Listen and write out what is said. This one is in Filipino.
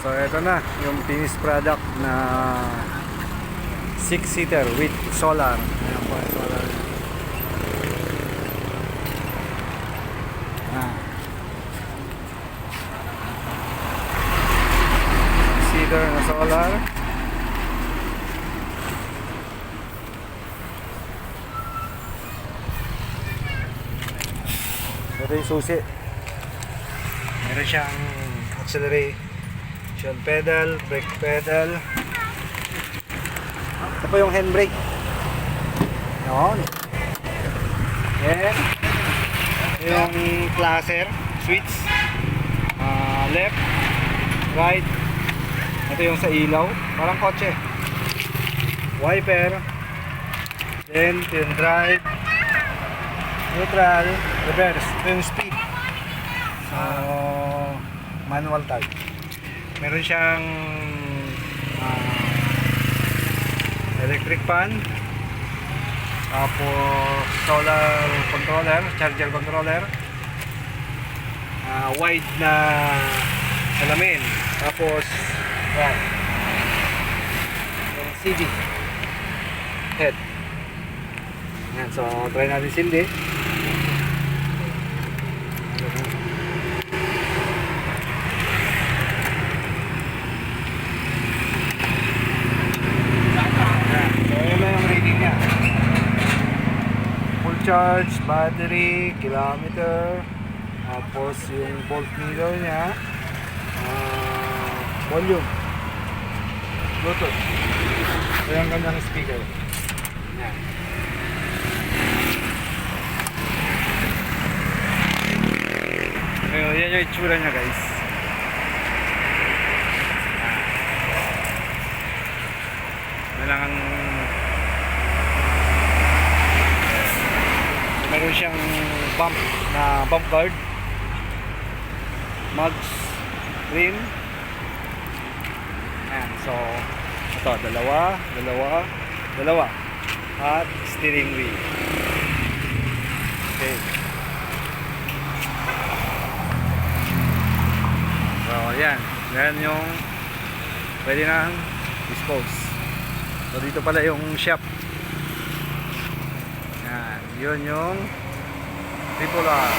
So ito na yung finished product na 6-seater with solar. Ayan po yung solar. Ah. 6-seater na solar. Ito yung susi. Meron siyang acceleration pedal, brake pedal. Ito po yung handbrake. Yun. Yan. Yung cluster, switch. Left, right. Ito yung sa ilaw. Parang kotse. Wiper. Then, yung drive. Neutral. Reverse. Ito yung speed. So, manual type. Meron siyang electric fan, tapos solar controller, charger controller, wide na salamin, tapos yung CD head. Yan, so try natin sindi. Charge, battery, kilometer, tapos yung voltmeter niya, volume, Bluetooth. Ito yung kanyang speaker. Yan. Ayun, yan yung itsura niya, guys. Kailangan meron siyang bump na bump guard, mugs, rim. Ayan, so ito, dalawa at steering wheel. Okay, so yan yung pwede nang dispose. So dito pala yung shop. Yun yung triple R.